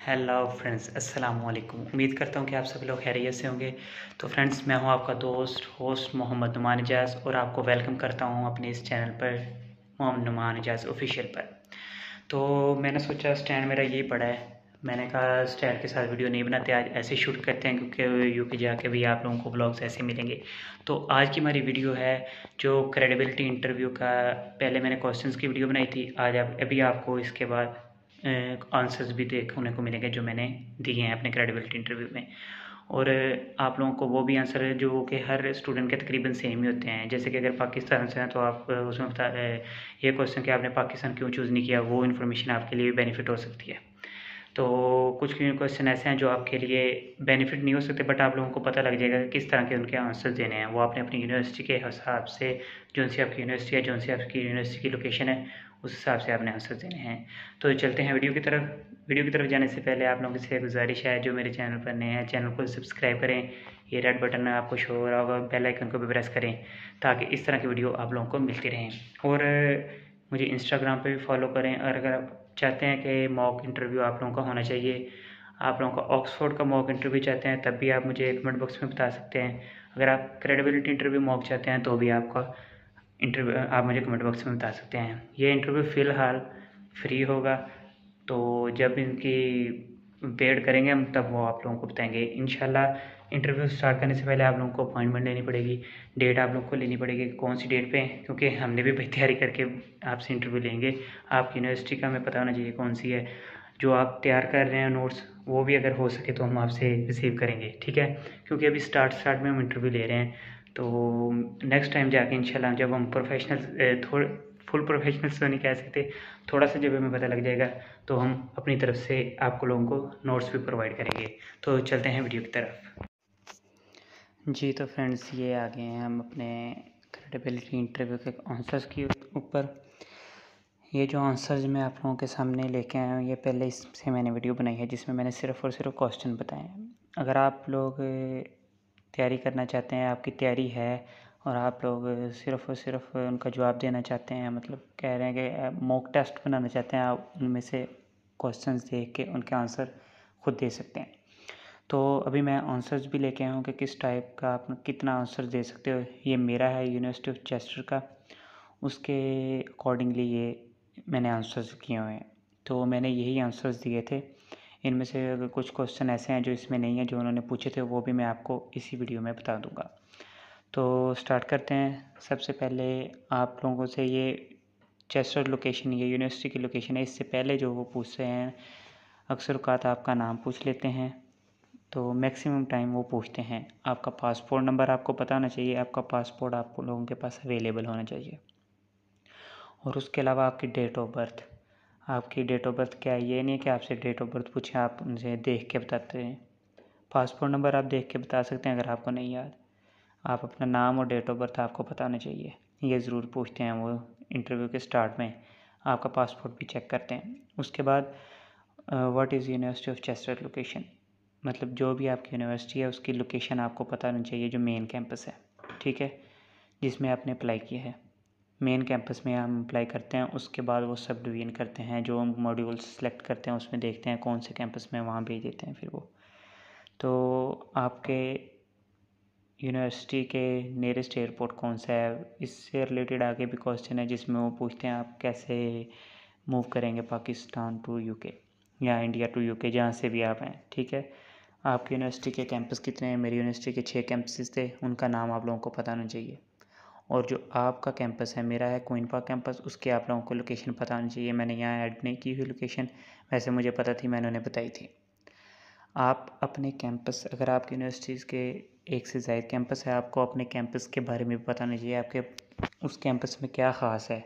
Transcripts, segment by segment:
Hello friends, अस्सलाम वालेकुम। उम्मीद करता हूँ कि आप सभी लोग खैरियत से होंगे। तो फ्रेंड्स, मैं हूँ आपका दोस्त होस्ट मोहम्मद नुमान इजाज़ और आपको वेलकम करता हूँ अपने इस चैनल पर मोहम्मद नुमान इजाज़ ऑफिशियल पर। तो मैंने सोचा स्टैंड मेरा यही पड़ा है, मैंने कहा स्टैंड के साथ वीडियो नहीं बनाते, आज ऐसे शूट करते हैं क्योंकि यूके जाके भी आप लोगों को ब्लॉग्स ऐसे मिलेंगे। तो आज की हमारी वीडियो है जो क्रेडिबिलिटी इंटरव्यू का। पहले मैंने क्वेश्चंस की वीडियो बनाई थी, आज अभी आपको इसके बाद आंसर्स भी देखने को मिलेंगे जो मैंने दिए हैं अपने क्रेडिबिलिटी इंटरव्यू में। और आप लोगों को वो भी आंसर है जो कि हर स्टूडेंट के तकरीबन सेम ही होते हैं। जैसे कि अगर पाकिस्तान से हैं तो आप उसमें ये क्वेश्चन कि आपने पाकिस्तान क्यों चूज़ नहीं किया, वो इन्फॉर्मेशन आपके लिए भी बेनिफिट हो सकती है। तो कुछ क्वेश्चन ऐसे हैं जो आपके लिए बेनिफिट नहीं हो सकते, बट आप लोगों को पता लग जाएगा कि किस तरह के उनके आंसर देने हैं। वो आपने अपनी यूनिवर्सिटी के हिसाब से, जो सी आपकी यूनिवर्सिटी है, जो सी आपकी यूनिवर्सिटी की लोकेशन है, उस हिसाब से आपने आंसर देने हैं। तो चलते हैं वीडियो की तरफ। वीडियो की तरफ जाने से पहले आप लोगों से गुजारिश है, जो मेरे चैनल पर नए हैं चैनल को सब्सक्राइब करें। ये रेड बटन आपको शो हो रहा होगा, बेल आइकन को भी प्रेस करें ताकि इस तरह की वीडियो आप लोगों को मिलती रहें। और मुझे इंस्टाग्राम पे भी फॉलो करें। और अगर आप चाहते हैं कि मॉक इंटरव्यू आप लोगों का होना चाहिए, आप लोगों का ऑक्सफोर्ड का मॉक इंटरव्यू चाहते हैं, तब भी आप मुझे कमेंट बॉक्स में बता सकते हैं। अगर आप क्रेडिबिलिटी इंटरव्यू मॉक चाहते हैं तो भी आपका इंटरव्यू आप मुझे कमेंट बॉक्स में बता सकते हैं। ये इंटरव्यू फ़िलहाल फ्री होगा, तो जब इनकी पेड करेंगे हम तब वो आप लोगों को बताएंगे इंशाल्लाह। इंटरव्यू स्टार्ट करने से पहले आप लोगों को अपॉइंटमेंट लेनी पड़ेगी, डेट आप लोग को लेनी पड़ेगी कौन सी डेट पे, क्योंकि हमने भी तैयारी करके आपसे इंटरव्यू लेंगे। आपकी यूनिवर्सिटी का हमें पता होना चाहिए कौन सी है। जो आप तैयार कर रहे हैं नोट्स, वो भी अगर हो सके तो हम आपसे रिसीव करेंगे, ठीक है। क्योंकि अभी स्टार्ट में हम इंटरव्यू ले रहे हैं, तो नेक्स्ट टाइम जाके इंशाल्लाह जब हम प्रोफेशनल थोड़े फुल प्रोफेशनल्स तो नहीं कह सकते, थोड़ा सा जब हमें पता लग जाएगा तो हम अपनी तरफ से आपको लोगों को नोट्स भी प्रोवाइड करेंगे। तो चलते हैं वीडियो की तरफ। जी तो फ्रेंड्स, ये आ गए हैं हम अपने क्रेडिबिलिटी इंटरव्यू के आंसर्स के ऊपर। ये जो आंसर्स मैं आप लोगों के सामने लेके आया हूँ, ये पहले इससे मैंने वीडियो बनाई है जिसमें मैंने सिर्फ़ और सिर्फ क्वेश्चन बताए हैं। अगर आप लोग तैयारी करना चाहते हैं, आपकी तैयारी है और आप लोग सिर्फ़ और सिर्फ उनका जवाब देना चाहते हैं, मतलब कह रहे हैं कि मॉक टेस्ट बनाना चाहते हैं, आप उनमें से क्वेश्चंस देख के उनके आंसर खुद दे सकते हैं। तो अभी मैं आंसर्स भी लेके आया हूँ कि किस टाइप का आप कितना आंसर दे सकते हो। ये मेरा है यूनिवर्सिटी ऑफ चेस्टर का, उसके अकॉर्डिंगली ये मैंने आंसर्स किए हुए हैं। तो मैंने यही आंसर्स दिए थे। इनमें से अगर कुछ क्वेश्चन ऐसे हैं जो इसमें नहीं है, जो उन्होंने पूछे थे, वो भी मैं आपको इसी वीडियो में बता दूंगा। तो स्टार्ट करते हैं। सबसे पहले आप लोगों से ये चेस्टर लोकेशन, ये यूनिवर्सिटी की लोकेशन है। इससे पहले जो वो पूछते हैं, अक्सर औक़ात आपका नाम पूछ लेते हैं, तो मैक्सिमम टाइम वो पूछते हैं आपका पासपोर्ट नंबर आपको पता होना चाहिए, आपका पासपोर्ट आप लोगों के पास अवेलेबल होना चाहिए। और उसके अलावा आपकी डेट ऑफ बर्थ, आपकी डेट ऑफ बर्थ क्या है, ये नहीं है कि आपसे डेट ऑफ बर्थ पूछें आप उनसे देख के बताते हैं। पासपोर्ट नंबर आप देख के बता सकते हैं अगर आपको नहीं याद। आप अपना नाम और डेट ऑफ बर्थ आपको पता होना चाहिए, ये ज़रूर पूछते हैं वो इंटरव्यू के स्टार्ट में। आपका पासपोर्ट भी चेक करते हैं। उसके बाद what is university of Chester location, मतलब जो भी आपकी यूनिवर्सिटी है उसकी लोकेशन आपको पता होनी चाहिए, जो मेन कैंपस है, ठीक है, जिसमें आपने अप्लाई किया है। मेन कैंपस में हम अप्लाई करते हैं, उसके बाद वो सब डिवीज़न करते हैं, जो हम मॉड्यूल्स सेलेक्ट करते हैं उसमें देखते हैं कौन से कैंपस में, वहाँ भेज देते हैं फिर वो। तो आपके यूनिवर्सिटी के नियरेस्ट एयरपोर्ट कौन सा है, इससे रिलेटेड आगे भी क्वेश्चन है जिसमें वो पूछते हैं आप कैसे मूव करेंगे पाकिस्तान टू यूके या इंडिया टू यूके, जहाँ से भी आप हैं, ठीक है। आपकी यूनिवर्सिटी के कैंपस कितने हैं, मेरी यूनिवर्सिटी के 6 कैंपसेस थे, उनका नाम आप लोगों को पता होना चाहिए। और जो आपका कैंपस है, मेरा है क्वीन पार्क कैंपस, उसके आप लोगों को लोकेशन पता होनी चाहिए। मैंने यहाँ ऐड नहीं की हुई लोकेशन, वैसे मुझे पता थी, मैंने उन्हें बताई थी। आप अपने कैंपस, अगर आपकी यूनिवर्सिटीज़ के एक से ज़ायद कैंपस है, आपको अपने कैंपस के बारे में भी पता होना चाहिए, आपके उस कैंपस में क्या ख़ास है।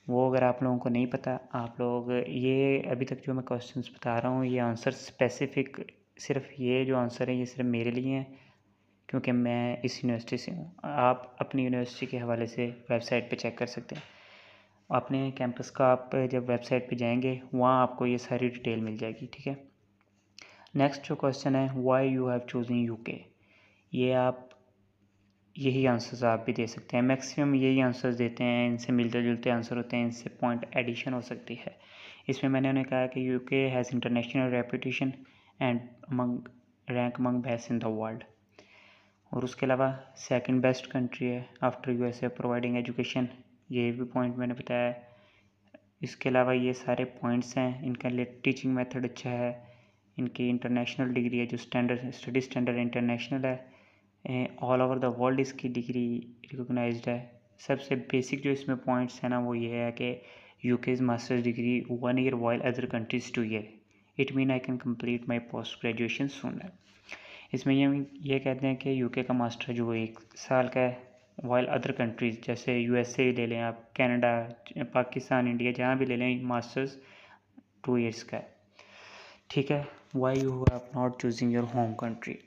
वो अगर आप लोगों को नहीं पता, आप लोग ये अभी तक जो मैं क्वेश्चंस बता रहा हूँ, ये आंसर स्पेसिफ़िक, सिर्फ ये जो आंसर है ये सिर्फ मेरे लिए हैं क्योंकि मैं इस यूनिवर्सिटी से हूँ। आप अपनी यूनिवर्सिटी के हवाले से वेबसाइट पे चेक कर सकते हैं। अपने कैंपस का आप जब वेबसाइट पे जाएंगे, वहाँ आपको ये सारी डिटेल मिल जाएगी, ठीक है। नेक्स्ट जो क्वेश्चन है, why you have chosen UK, ये आप यही आंसर्स आप भी दे सकते हैं। मैक्सिमम यही आंसर्स देते हैं, इनसे मिलते जुलते आंसर होते हैं, इनसे पॉइंट एडिशन हो सकती है, इसमें मैंने उन्हें कहा कि UK has international reputation and among rank among best in the world, और उसके अलावा सेकंड बेस्ट कंट्री है आफ्टर यूएसए प्रोवाइडिंग एजुकेशन, ये भी पॉइंट मैंने बताया है। इसके अलावा ये सारे पॉइंट्स हैं, इनका टीचिंग मेथड अच्छा है, इनकी इंटरनेशनल डिग्री है जो स्टडी स्टैंडर्ड इंटरनेशनल है, ऑल ओवर द वर्ल्ड इसकी डिग्री रिकॉग्नाइज्ड है। सबसे बेसिक जो इसमें पॉइंट्स हैं ना वो ये है कि UK's masters degree 1 year while other countries 2 year, it mean I can complete my post graduation sooner. इसमें ये कहते हैं कि यूके का मास्टर जो 1 साल का है, वाइल अदर कंट्रीज़ जैसे यूएसए ले लें आप, कनाडा, पाकिस्तान, इंडिया, जहाँ भी ले लें मास्टर्स 2 ईयर्स का है। ठीक है। Why you are not choosing your home country,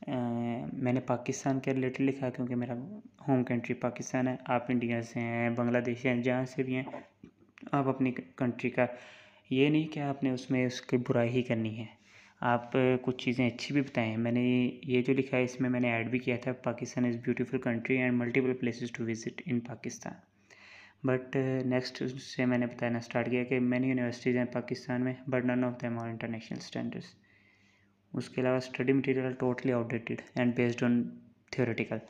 मैंने पाकिस्तान के रिलेटेड लिखा क्योंकि मेरा होम कंट्री पाकिस्तान है। आप इंडिया से हैं, बांग्लादेश हैं, जहाँ से भी हैं, आप अपनी कंट्री का ये नहीं कि आपने उसमें उसकी बुराई ही करनी है, आप कुछ चीज़ें अच्छी भी बताएं। मैंने ये जो लिखा है इसमें मैंने ऐड भी किया था, Pakistan is beautiful country and multiple places to visit in Pakistan. But next उससे मैंने बताना स्टार्ट किया कि मैनी यूनिवर्सिटीज़ हैं पाकिस्तान में but none of them are international standards. उसके अलावा study material totally outdated and based on theoretical,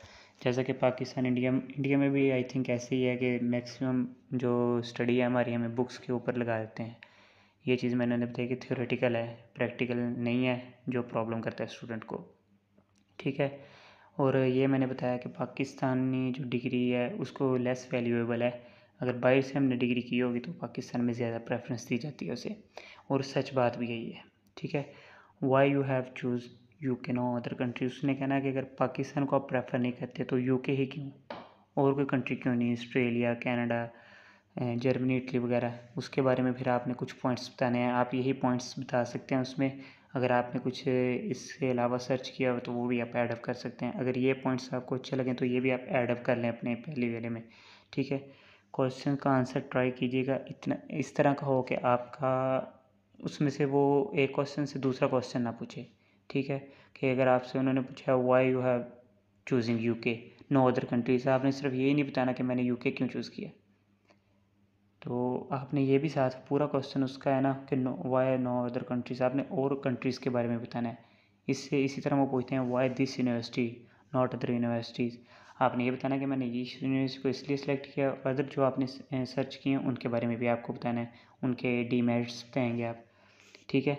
जैसा कि पाकिस्तान इंडिया में भी आई थिंक ऐसे ही है कि मैक्सिमम जो स्टडी है हमारी हमें बुक्स के ऊपर लगा देते हैं। ये चीज़ मैंने बताई कि थियोरेटिकल है, प्रैक्टिकल नहीं है, जो प्रॉब्लम करता है स्टूडेंट को। ठीक है। और ये मैंने बताया कि पाकिस्तानी जो डिग्री है उसको लेस वैल्यूएबल है, अगर बाहर से हमने डिग्री की होगी तो पाकिस्तान में ज़्यादा प्रेफरेंस दी जाती है उसे, और सच बात भी यही है। ठीक है। Why you have choose UK no other country, उसने कहना है कि अगर पाकिस्तान को आप प्रेफर नहीं करते तो यूके ही क्यों, और कोई कंट्री क्यों नहीं, ऑस्ट्रेलिया, कनाडा, जर्मनी, इटली वगैरह। उसके बारे में फिर आपने कुछ पॉइंट्स बताने हैं, आप यही पॉइंट्स बता सकते हैं उसमें। अगर आपने कुछ इसके अलावा सर्च किया हो तो वो भी आप ऐडअप कर सकते हैं। अगर ये पॉइंट्स आपको अच्छे लगें तो ये भी आप ऐडअप कर लें अपने पहली वाले में। ठीक है। क्वेश्चन का आंसर ट्राई कीजिएगा इतना इस तरह का हो कि आपका उसमें से वो एक क्वेश्चन से दूसरा क्वेश्चन ना पूछे। ठीक है। कि अगर आपसे उन्होंने पूछा why you have choosing UK no other countries, आपने सिर्फ यही नहीं बताना कि मैंने यूके क्यों चूज़ किया, तो आपने ये भी साथ पूरा क्वेश्चन उसका है ना कि no why no other countries, आपने और कंट्रीज़ के बारे में बताना है। इससे इसी तरह वो पूछते हैं why this university not other universities, आपने ये बताना कि मैंने ये यूनिवर्सिटी को इसलिए सेलेक्ट किया। अदर जो आपने सर्च किए हैं उनके बारे में भी आपको बताना है, उनके डीमेरिट्स बताएंगे आप। ठीक है।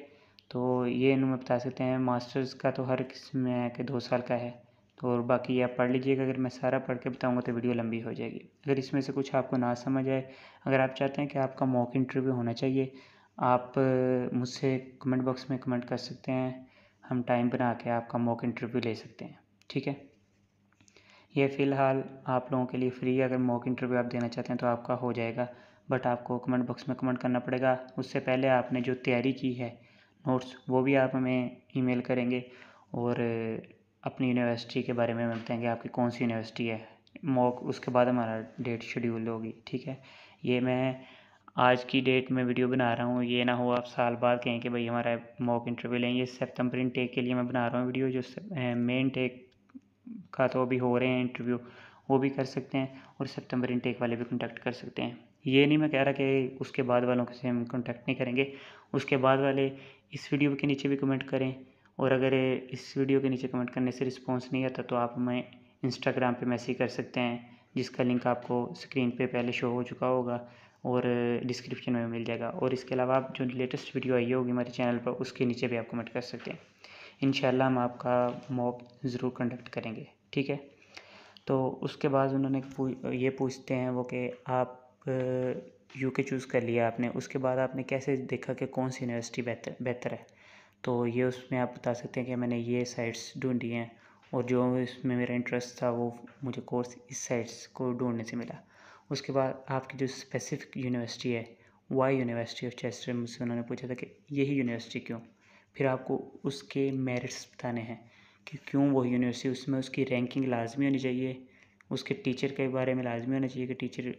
तो ये इन्होंने बता सकते हैं। मास्टर्स का तो हर किस्म में है कि 2 साल का है, तो और बाकी आप पढ़ लीजिएगा। अगर मैं सारा पढ़ के बताऊँगा तो वीडियो लंबी हो जाएगी। अगर इसमें से कुछ आपको ना समझ आए, अगर आप चाहते हैं कि आपका मॉक इंटरव्यू होना चाहिए, आप मुझसे कमेंट बॉक्स में कमेंट कर सकते हैं, हम टाइम बना के आपका मॉक इंटरव्यू ले सकते हैं। ठीक है। ये फ़िलहाल आप लोगों के लिए फ्री है, अगर मॉक इंटरव्यू आप देना चाहते हैं तो आपका हो जाएगा, बट आपको कमेंट बॉक्स में कमेंट करना पड़ेगा। उससे पहले आपने जो तैयारी की है नोट्स वो भी आप हमें ईमेल करेंगे, और अपनी यूनिवर्सिटी के बारे में बताएंगे आपकी कौन सी यूनिवर्सिटी है मॉक, उसके बाद हमारा डेट शेड्यूल होगी। ठीक है। ये मैं आज की डेट में वीडियो बना रहा हूँ, ये ना हो आप साल बाद कहें कि भाई हमारा मॉक इंटरव्यू लें। ये सितंबर इनटेक के लिए मैं बना रहा हूँ वीडियो, जो मेन टेक का तो अभी हो रहे हैं इंटरव्यू, वो भी कर सकते हैं, और सितंबर इनटेक वाले भी कॉन्टैक्ट कर सकते हैं। ये नहीं मैं कह रहा कि उसके बाद वालों से हम कॉन्टैक्ट नहीं करेंगे, उसके बाद वाले इस वीडियो के नीचे भी कमेंट करें, और अगर इस वीडियो के नीचे कमेंट करने से रिस्पॉन्स नहीं आता तो आप हमें इंस्टाग्राम पे मैसेज कर सकते हैं, जिसका लिंक आपको स्क्रीन पे पहले शो हो चुका होगा और डिस्क्रिप्शन में मिल जाएगा। और इसके अलावा आप जो लेटेस्ट वीडियो आई होगी हमारे चैनल पर उसके नीचे भी आप कमेंट कर सकते हैं। इंशाल्लाह हम आपका मॉक ज़रूर कंडक्ट करेंगे। ठीक है। तो उसके बाद उन्होंने ये पूछते हैं वो कि आप यूके चूज़ कर लिया आपने, उसके बाद आपने कैसे देखा कि कौन सी यूनिवर्सिटी बेहतर है, तो ये उसमें आप बता सकते हैं कि मैंने ये साइट्स ढूंढी हैं, और जो इसमें मेरा इंटरेस्ट था वो मुझे कोर्स इस साइट्स को ढूंढने से मिला। उसके बाद आपकी जो स्पेसिफिक यूनिवर्सिटी है, वाई यूनिवर्सिटी ऑफ चेस्टर, मुझसे उन्होंने पूछा था कि यही यूनिवर्सिटी क्यों। फिर आपको उसके मेरिट्स बताने हैं कि क्यों वो यूनिवर्सिटी, उसमें उसकी रैंकिंग लाजमी होनी चाहिए, उसके टीचर के बारे में लाजमी होना चाहिए कि टीचर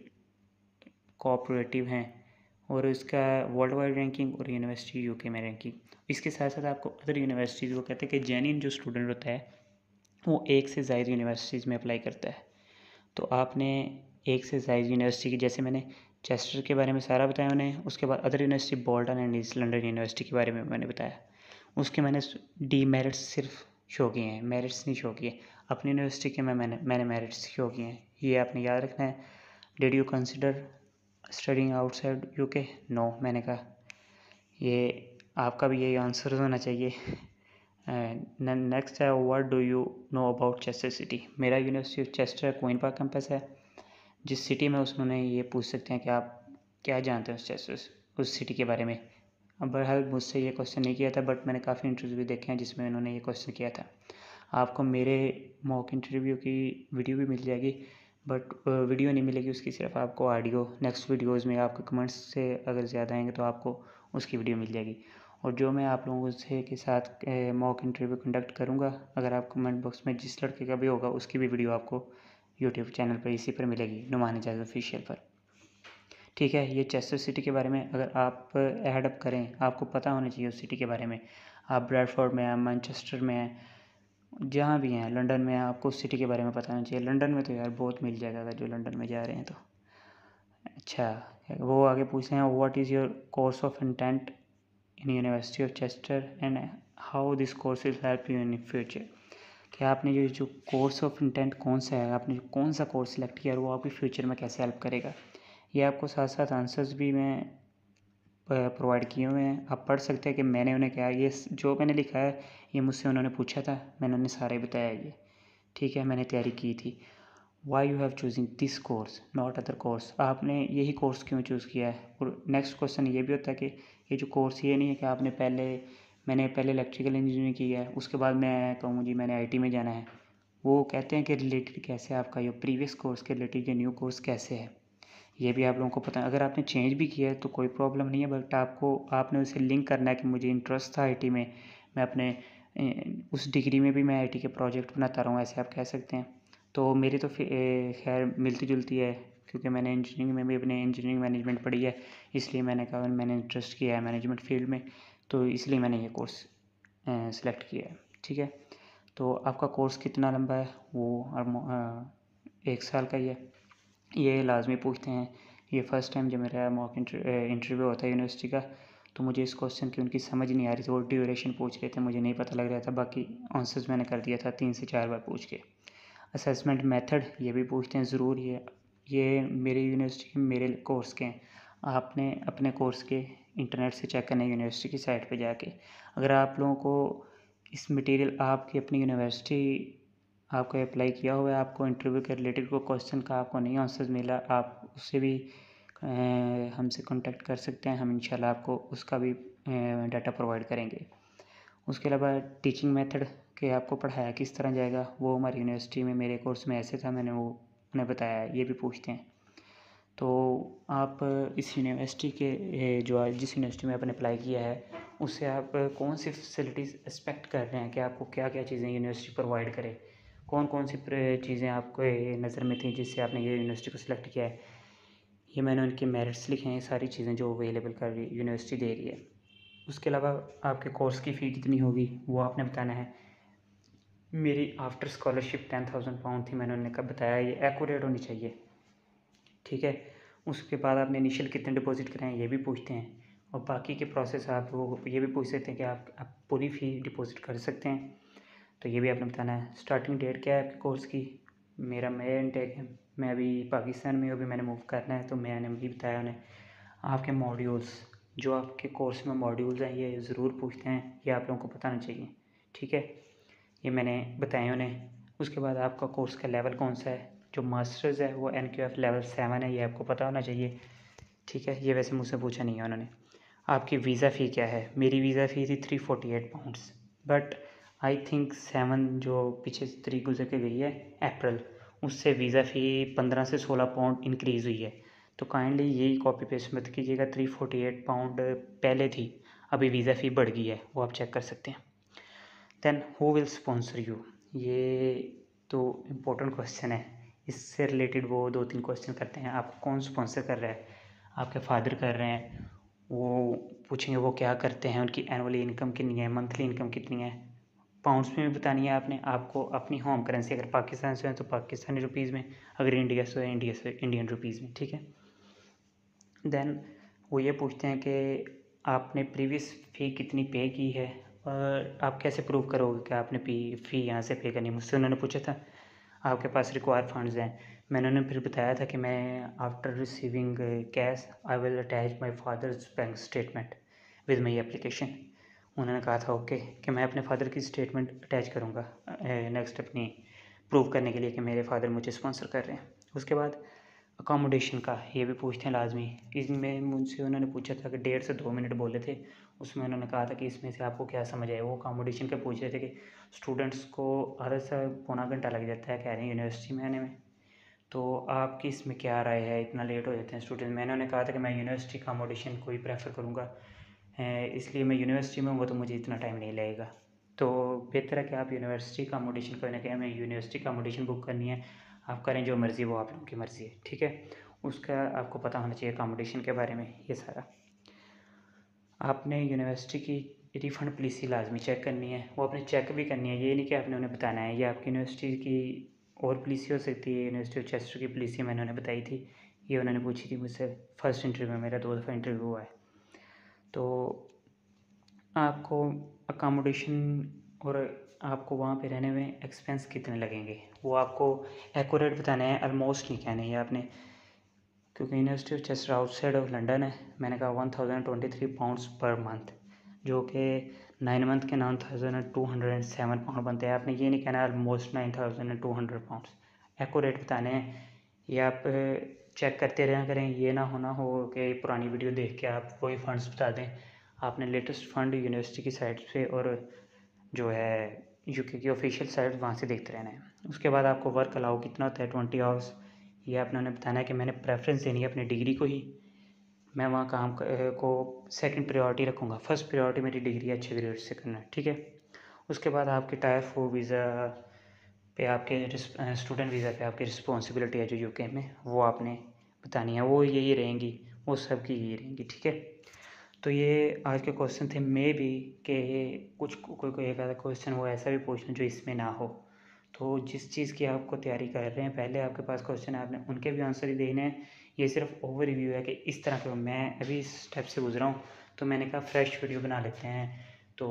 कोऑपरेटिव हैं, और इसका वर्ल्ड वाइड रैंकिंग और यूनिवर्सिटी यूके में रैंकिंग। इसके साथ साथ आपको अदर यूनिवर्सिटीज़, वो कहते हैं कि जेन्युइन जो स्टूडेंट होता है वो एक से ज़्यादा यूनिवर्सिटीज़ में अप्लाई करता है, तो आपने एक से ज़्यादा यूनिवर्सिटी की, जैसे मैंने चेस्टर के बारे में सारा बताया उन्हें। उसके बाद other university Bolton and east London university के बारे में मैंने बताया। उसके मैंने डीमेरिट्स सिर्फ शो किए हैं, मेरिट्स नहीं शो किए। अपनी यूनिवर्सिटी के मैंने मेरिट्स शो किए हैं, ये आपने याद रखना है। Did you consider studying outside UK? No, मैंने कहा। ये आपका भी यही आंसर होना चाहिए। नेक्स्ट है, what do you know about Chester city? मेरा university of Chester Queen Park campus है। जिस सिटी में उन्होंने ये पूछ सकते हैं कि आप क्या जानते हैं उस चेस्टर उस सिटी के बारे में। अब बहरहाल मुझसे ये क्वेश्चन नहीं किया था, बट मैंने काफ़ी इंटरव्यू देखे हैं जिसमें उन्होंने ये क्वेश्चन किया था। आपको मेरे मॉक इंटरव्यू की वीडियो भी मिल जाएगी, बट वीडियो नहीं मिलेगी उसकी, सिर्फ आपको ऑडियो। नेक्स्ट वीडियोज़ में आपके कमेंट्स से अगर ज़्यादा आएंगे तो आपको उसकी वीडियो मिल जाएगी। और जो मैं आप लोगों से के साथ मॉक इंटरव्यू कंडक्ट करूँगा, अगर आप कमेंट बॉक्स में जिस लड़के का भी होगा उसकी भी वीडियो आपको यूट्यूब चैनल पर इसी पर मिलेगी, नुमान एजाज ऑफिशियल पर। ठीक है, ये चेस्टर सिटी के बारे में अगर आप ऐड अप करें, आपको पता होना चाहिए उस सिटी के बारे में। आप ब्रैडफोर्ड में हैं, मैनचेस्टर में हैं, जहाँ भी हैं, लंदन में, आपको उस सिटी के बारे में पता होना चाहिए। लंदन में तो यार बहुत मिल जाएगा अगर जो लंदन में जा रहे हैं तो। अच्छा, वो आगे पूछ रहे हैं, what is your course of intent in university of Chester and how this course will help you in future? कि आपने जो कोर्स ऑफ इंटेंट कौन सा है, आपने कौन सा कोर्स सिलेक्ट किया और वो आपके फ्यूचर में कैसे हेल्प करेगा। ये आपको साथ साथ आंसर्स भी मैं प्रोवाइड किए हुए हैं, आप पढ़ सकते हैं कि मैंने उन्हें क्या, ये जो मैंने लिखा है ये मुझसे उन्होंने पूछा था, मैंने उन्हें सारे बताया ये। ठीक है, मैंने तैयारी की थी। Y you have choosing this course not other course? आपने यही कोर्स क्यों चूज़ किया है? और नेक्स्ट क्वेश्चन ये भी होता है कि ये जो कोर्स ये नहीं है कि मैंने पहले इलेक्ट्रिकल इंजीनियरिंग की है उसके बाद मैं कहूँ जी मैंने आईटी में जाना है। वो कहते हैं कि रिलेटेड कैसे है आपका ये प्रीवियस कोर्स के रिलेटेड ये न्यू कोर्स कैसे है, ये भी आप लोगों को पता है। अगर आपने चेंज भी किया है तो कोई प्रॉब्लम नहीं है, बट आपने उसे लिंक करना है कि मुझे इंटरेस्ट था आईटी में, मैं अपने उस डिग्री में भी मैं आईटी के प्रोजेक्ट बनाता रहूँ, ऐसे आप कह सकते हैं। तो मेरी तो खैर मिलती जुलती है, क्योंकि मैंने इंजीनियरिंग में भी अपने इंजीनियरिंग मैनेजमेंट पढ़ी है, इसलिए मैंने कहा मैंने इंटरेस्ट किया है मैनेजमेंट फील्ड में, तो इसलिए मैंने ये कोर्स सेलेक्ट किया है। ठीक है, तो आपका कोर्स कितना लंबा है? वो 1 साल का ही है, ये लाजमी पूछते हैं। ये फ़र्स्ट टाइम जब मेरा मॉक इंटरव्यू होता है यूनिवर्सिटी का, तो मुझे इस क्वेश्चन की उनकी समझ नहीं आ रही थी, वो ड्यूरेशन पूछ रहे थे, मुझे नहीं पता लग रहा था। बाकी आंसर्स मैंने कर दिया था 3 से 4 बार पूछ के। असेसमेंट मेथड ये भी पूछते हैं ज़रूर, ये मेरे यूनिवर्सिटी के मेरे कोर्स के हैं, आपने अपने कोर्स के इंटरनेट से चेक करना है यूनिवर्सिटी की साइट पे जाके। अगर आप लोगों को इस मटेरियल आपकी अपनी यूनिवर्सिटी आपको अप्लाई किया हुआ है, आपको इंटरव्यू के रिलेटेड कोई क्वेश्चन का आपको नहीं आंसर मिला, आप उससे भी हमसे कांटेक्ट कर सकते हैं, हम इंशाल्लाह आपको उसका भी डाटा प्रोवाइड करेंगे। उसके अलावा टीचिंग मेथड के आपको पढ़ाया किस तरह जाएगा, वो हमारी यूनिवर्सिटी में मेरे कोर्स में ऐसे था, मैंने वो उन्हें बताया, ये भी पूछते हैं। तो आप इस यूनिवर्सिटी के जिस यूनिवर्सिटी में आपने अप्लाई किया है उससे आप कौन सी फैसिलिटीज़ एक्सपेक्ट कर रहे हैं कि आपको क्या क्या चीज़ें यूनिवर्सिटी प्रोवाइड करे, कौन कौन सी चीज़ें आपको नज़र में थी जिससे आपने ये यूनिवर्सिटी को सिलेक्ट किया है। ये मैंने उनके मेरिट्स लिखे हैं, सारी चीज़ें जो अवेलेबल कर रही यूनिवर्सिटी दे रही है। उसके अलावा आपके कोर्स की फ़ी कितनी होगी वो आपने बताना है। मेरी आफ्टर स्कॉलरशिप 10,000 पाउंड थी, मैंने उन्हें कब बताया, ये एक्यूरेट होनी चाहिए। ठीक है, उसके बाद आपने इनिशियल कितने डिपॉजिट कराएं ये भी पूछते हैं, और बाकी के प्रोसेस आप वो ये भी पूछ सकते हैं कि आप पूरी फ़ी डिपॉजिट कर सकते हैं, तो ये भी आपने बताना है। स्टार्टिंग डेट क्या है आपके कोर्स की? मेरा मेरा इनटेक है, मैं अभी पाकिस्तान में अभी मैंने मूव करना है, तो मैंने भी बताया उन्हें। आपके मॉड्यूल्स, जो आपके कोर्स में मॉड्यूल्स हैं ये ज़रूर पूछते हैं, ये आप लोगों को बताना चाहिए। ठीक है, ये मैंने बताया उन्हें। उसके बाद आपका कोर्स का लेवल कौन सा है, जो मास्टर्स है वो NQF लेवल 7 है, ये आपको पता होना चाहिए। ठीक है, ये वैसे मुझसे पूछा नहीं है उन्होंने। आपकी वीज़ा फ़ी क्या है? मेरी वीज़ा फ़ी थी 348 पाउंड्स, बट आई थिंक 7 जो पीछे तारीख गुजर के गई है अप्रैल, उससे वीज़ा फ़ी 15 से 16 पाउंड इंक्रीज़ हुई है। तो काइंडली यही कॉपी पेस्ट मत कीजिएगा, 348 पाउंड पहले थी, अभी वीज़ा फ़ी बढ़ गई है, वो आप चेक कर सकते हैं। Then who will sponsor you, ये तो इम्पोर्टेंट क्वेश्चन है, इससे रिलेटेड वो 2-3 क्वेश्चन करते हैं। आपको कौन स्पॉन्सर कर रहा है? आपके फादर कर रहे हैं, वो पूछेंगे वो क्या करते हैं, उनकी एनुअली इनकम कितनी है, मंथली इनकम कितनी है, पाउंड्स में भी बतानी है आपने। आपको अपनी होम करेंसी, अगर पाकिस्तान से हैं तो पाकिस्तानी रुपीज़ में, अगर इंडिया से है इंडियन रुपीज़ में। ठीक है, देन वो ये पूछते हैं कि आपने प्रीवियस फ़ी कितनी पे की है और आप कैसे प्रूव करोगे कि आपने फ़ी यहाँ से पे करनी है। मुझसे उन्होंने पूछा था आपके पास रिक्वायर्ड फंड्स हैं। मैंने उन्हें फिर बताया था कि मैं after receiving cash I will attach my father's bank statement with my application. उन्होंने कहा था ओके कि मैं अपने फादर की स्टेटमेंट अटैच करूँगा नेक्स्ट अपनी प्रूव करने के लिए कि मेरे फादर मुझे स्पॉन्सर कर रहे हैं। उसके बाद अकोमोडेशन का ये भी पूछते हैं लाजमी। इसमें मुझसे उन्होंने पूछा था कि 1.5 से 2 मिनट बोले थे। उसमें उन्होंने कहा था कि इसमें से आपको क्या समझ आया। वो अकोमोडेशन का पूछ रहे थे कि स्टूडेंट्स को आधा से पौना घंटा लग जाता है कह रहे हैं यूनिवर्सिटी में आने में, तो आपकी इसमें क्या राय है, इतना लेट हो जाते हैं स्टूडेंट। मैंने उन्हें कहा था कि मैं यूनिवर्सिटी अकोमोडेशन को ही प्रेफर करूँगा, इसलिए मैं यूनिवर्सिटी में हूँ तो मुझे इतना टाइम नहीं लगेगा। तो बेहतर है कि आप यूनिवर्सिटी अकोमोडेशन करें कि हमें यूनिवर्सिटी अकोमोडेशन बुक करनी है, आप करें जो मर्ज़ी, वो आप लोगों की मर्ज़ी है, ठीक है। उसका आपको पता होना चाहिए अकोमोडेशन के बारे में ये सारा। आपने यूनिवर्सिटी की रिफ़ंड पॉलिसी लाजमी चेक करनी है, वो आपने चेक भी करनी है, ये नहीं कि आपने उन्हें बताना है। ये आपकी यूनिवर्सिटी की और पॉलिसी हो सकती है। यूनिवर्सिटी ऑफ चेस्टर की पॉलिसी मैंने उन्हें बताई थी, ये उन्होंने पूछी थी मुझसे फर्स्ट इंटरव्यू में। मेरा 2 दफ़ा इंटरव्यू हुआ है। तो आपको अकोमोडेशन और आपको वहाँ पे रहने में एक्सपेंस कितने लगेंगे वो आपको एक्यूरेट बताना है, ऑलमोस्ट नहीं कहना है आपने, क्योंकि university of Chester outside of London है। मैंने कहा 1023 पाउंड्स पर मंथ, जो कि 9 मंथ के 9207 पाउंड बनते हैं। आपने ये नहीं कहना ऑलमोस्ट 9200 पाउंड्स, एक्यूरेट बताने हैं। ये आप चेक करते रहना करें, ये ना होना हो कि पुरानी वीडियो देख के आप वही फंड्स बता दें। आपने लेटेस्ट फंड यूनिवर्सिटी की साइट से और जो है यूके की ऑफिशियल साइट वहाँ से देखते रहना है। उसके बाद आपको वर्क अलाउ कितना होता है 20 आवर्स, ये आपने उन्हें बताना है कि मैंने प्रेफरेंस देनी है अपनी डिग्री को ही। मैं वहाँ काम को सेकंड प्रायोरिटी रखूँगा, फर्स्ट प्रायोरिटी मेरी डिग्री अच्छे ग्रेड से करना है, ठीक है। उसके बाद आपके टायर 4 वीज़ा पे आपके स्टूडेंट वीज़ा पे आपकी रिस्पॉन्सिबिलिटी है जो यूके में, वो आपने बतानी है। वो यही रहेंगी, वो सब की यही रहेंगी, ठीक है। तो ये आज के क्वेश्चन थे। मे बी कि कुछ कोई एक आधा क्वेश्चन वो ऐसा भी पूछना जो इसमें ना हो। तो जिस चीज़ की आपको तैयारी कर रहे हैं, पहले आपके पास क्वेश्चन है, आपने उनके भी आंसर ही देने हैं। ये सिर्फ ओवर रिव्यू है कि इस तरह के मैं अभी इस स्टेप से गुजरा हूँ, तो मैंने कहा फ्रेश वीडियो बना लेते हैं। तो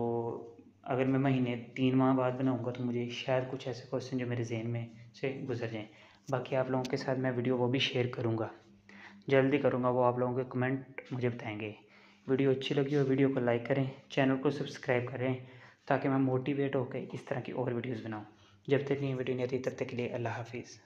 अगर मैं महीने 3 माह बाद बनाऊँगा तो मुझे शायद कुछ ऐसे क्वेश्चन जो मेरे जहन में से गुजर जाएँ। बाकी आप लोगों के साथ मैं वीडियो वो भी शेयर करूँगा, जल्दी करूँगा। वो आप लोगों के कमेंट मुझे बताएंगे। वीडियो अच्छी लगी हो वीडियो को लाइक करें, चैनल को सब्सक्राइब करें, ताकि मैं मोटिवेट होकर इस तरह की और वीडियोज़ बनाऊँ। जब तक नई वीडियो नहीं आती तब तक के लिए अल्लाह हाफिज़।